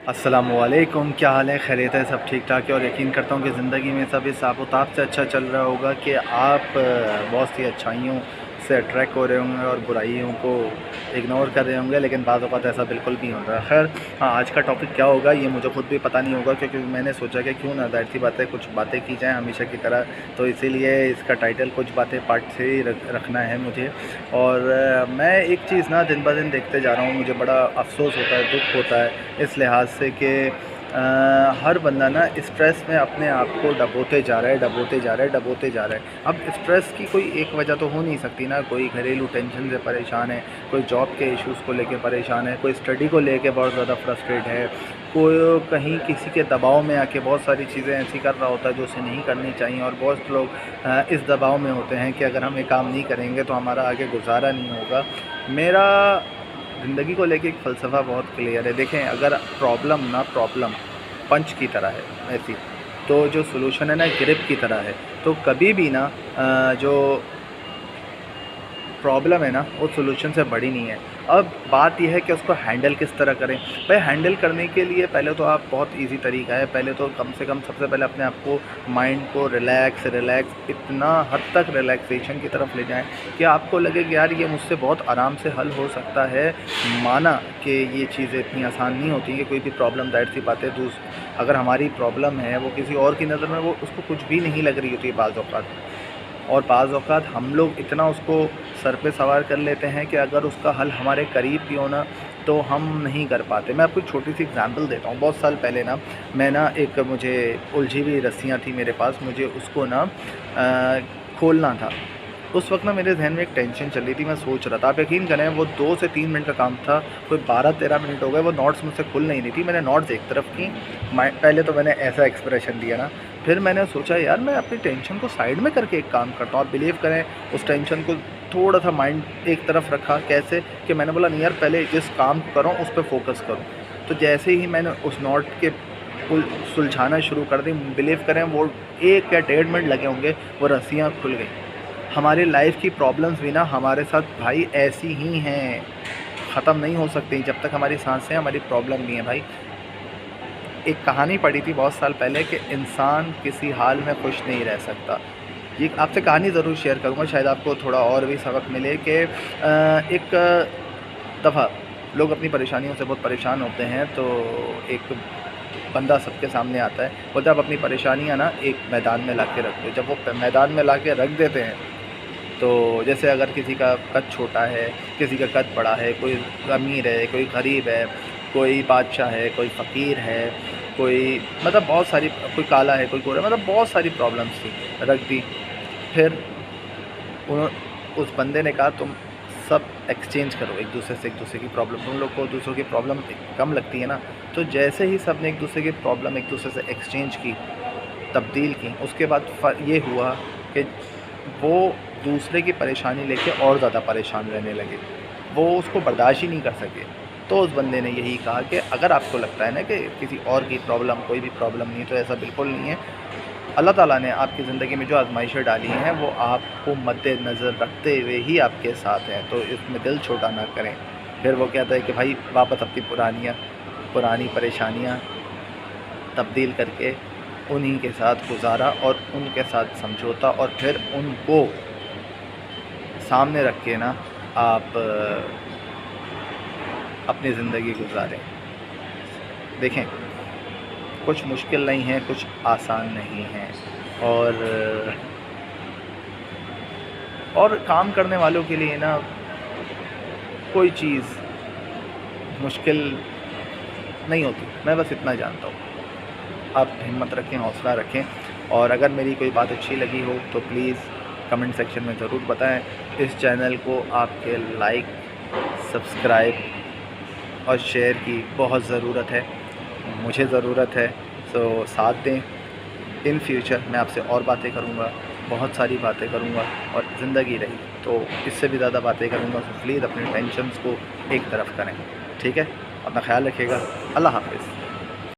अस्सलामुअलैकुम, क्या हाल है? खैरियत है? सब ठीक ठाक है और यकीन करता हूँ कि ज़िंदगी में सब इस आबोताब से अच्छा चल रहा होगा कि आप बहुत सी अच्छाइयों से अट्रैक्ट हो रहे होंगे और बुराइयों को इग्नोर कर रहे होंगे, लेकिन बाज़ औक़ात ऐसा बिल्कुल नहीं होता। खैर, हाँ, आज का टॉपिक क्या होगा ये मुझे खुद भी पता नहीं होगा, क्योंकि मैंने सोचा कि क्यों ना ज़ाहिर सी बात है कुछ बातें की जाएँ हमेशा की तरह, तो इसीलिए इसका टाइटल कुछ बातें पार्ट से ही रखना है मुझे। और मैं एक चीज़ ना दिन ब दिन देखते जा रहा हूँ, मुझे बड़ा अफ़सोस होता है, दुःख होता है इस लिहाज से कि हर बंदा ना स्ट्रेस में अपने आप को डबोते जा रहा है, डबोते जा रहा है, डबोते जा रहा है। अब स्ट्रेस की कोई एक वजह तो हो नहीं सकती ना, कोई घरेलू टेंशन से परेशान है, कोई जॉब के इश्यूज़ को लेके परेशान है, कोई स्टडी को लेके बहुत ज़्यादा फ्रस्ट्रेट है, कोई कहीं किसी के दबाव में आके बहुत सारी चीज़ें ऐसी कर रहा होता है जो उसे नहीं करनी चाहिए। और बहुत लोग इस दबाव में होते हैं कि अगर हम ये काम नहीं करेंगे तो हमारा आगे गुजारा नहीं होगा। मेरा ज़िंदगी को लेके एक फ़लसफ़ा बहुत क्लियर है। देखें, अगर प्रॉब्लम पंच की तरह है ऐसी, तो जो सॉल्यूशन है ना ग्रिप की तरह है। तो कभी भी ना जो प्रॉब्लम है ना वो सॉल्यूशन से बड़ी नहीं है। अब बात यह है कि उसको हैंडल किस तरह करें। भाई, हैंडल करने के लिए पहले तो आप बहुत इजी तरीका है, पहले तो कम से कम सबसे पहले अपने आप को माइंड को रिलैक्स इतना हद तक रिलैक्सेशन की तरफ ले जाएं कि आपको लगे कि यार ये मुझसे बहुत आराम से हल हो सकता है। माना कि ये चीज़ें इतनी आसान नहीं होती कि कोई भी प्रॉब्लम, ज़ाहिर सी बात है, अगर हमारी प्रॉब्लम है वो किसी और की नज़र में वो उसको कुछ भी नहीं लग रही होती है बाज़ औक़ात। और बाज़ औक़ात हम लोग इतना उसको सर पे सवार कर लेते हैं कि अगर उसका हल हमारे करीब भी हो ना तो हम नहीं कर पाते। मैं आपको एक छोटी सी एग्ज़ाम्पल देता हूँ। बहुत साल पहले ना मैं ना एक मुझे उलझी हुई रस्सियाँ थी मेरे पास, मुझे उसको ना खोलना था। उस वक्त ना मेरे ज़हन में एक टेंशन चल रही थी, मैं सोच रहा था। आप यकीन करें, वो 2 से 3 मिनट का काम था, कोई 12-13 मिनट हो गए, वो नॉट्स मुझसे खुल नहीं रही थी। मैंने नॉट्स एक तरफ की, पहले तो मैंने ऐसा एक्सप्रेशन दिया ना, फिर मैंने सोचा यार मैं अपनी टेंशन को साइड में करके एक काम करता हूँ। आप बिलीव करें, उस टेंशन को थोड़ा सा माइंड एक तरफ रखा। कैसे कि मैंने बोला नहीं यार, पहले जिस काम को करूँ उस पर फोकस करूँ। तो जैसे ही मैंने उस नॉट के सुलझाना शुरू कर दी, बिलीव करें वो 1 या 1.5 मिनट लगे होंगे, वो रस्सियाँ खुल गई। हमारी लाइफ की प्रॉब्लम्स भी ना हमारे साथ भाई ऐसी ही हैं, ख़त्म नहीं हो सकती जब तक हमारी सांसें, हमारी प्रॉब्लम नहीं है भाई। एक कहानी पढ़ी थी बहुत साल पहले कि इंसान किसी हाल में खुश नहीं रह सकता। ये आपसे कहानी ज़रूर शेयर करूँगा, शायद आपको थोड़ा और भी सबक मिले कि एक दफ़ा लोग अपनी परेशानियों से बहुत परेशान होते हैं, तो एक बंदा सबके सामने आता है, बोलता है आप अपनी परेशानियाँ ना एक मैदान में ला के रख दो। जब वो मैदान में ला के रख देते हैं, तो जैसे अगर किसी का कद छोटा है, किसी का कद बड़ा है, कोई अमीर है, कोई गरीब है, कोई बादशाह है, कोई फ़कीर है, कोई मतलब बहुत सारी, कोई काला है, कोई गोरा, मतलब बहुत सारी प्रॉब्लम्स थी, रख दी। फिर उस बंदे ने कहा तुम सब एक्सचेंज करो एक दूसरे से, एक दूसरे की प्रॉब्लम, तुम लोग को दूसरों की प्रॉब्लम कम लगती है ना। तो जैसे ही सब ने एक दूसरे की प्रॉब्लम एक दूसरे से एक्सचेंज की, तब्दील की, उसके बाद ये हुआ कि वो दूसरे की परेशानी लेके और ज़्यादा परेशान रहने लगे, वो उसको बर्दाश्त ही नहीं कर सके। तो उस बंदे ने यही कहा कि अगर आपको लगता है ना कि किसी और की प्रॉब्लम कोई भी प्रॉब्लम नहीं है, तो ऐसा बिल्कुल नहीं है। अल्लाह ताला ने आपकी ज़िंदगी में जो आज़माइशें डाली हैं वो आपको मद्देनज़र रखते हुए ही आपके साथ हैं, तो इसमें दिल छोटा ना करें। फिर वो कहता है कि भाई वापस अपनी पुरानी परेशानियाँ तब्दील करके उन्हीं के साथ गुजारा और उनके साथ समझौता, और फिर उनको सामने रख के ना आप अपनी ज़िंदगी गुजारें। देखें, कुछ मुश्किल नहीं है, कुछ आसान नहीं है, और काम करने वालों के लिए ना कोई चीज़ मुश्किल नहीं होती। मैं बस इतना जानता हूँ। आप हिम्मत रखें, हौसला रखें, और अगर मेरी कोई बात अच्छी लगी हो तो प्लीज़ कमेंट सेक्शन में ज़रूर बताएं। इस चैनल को आपके लाइक, सब्सक्राइब और शेयर की बहुत ज़रूरत है, मुझे ज़रूरत है। तो साथ दें। इन फ्यूचर मैं आपसे और बातें करूँगा, बहुत सारी बातें करूँगा, और ज़िंदगी रही तो इससे भी ज़्यादा बातें करूँगा। तो प्लीज़ अपने टेंशन्स को एक तरफ करें, ठीक है? अपना ख्याल रखिएगा। अल्लाह हाफ़िज़।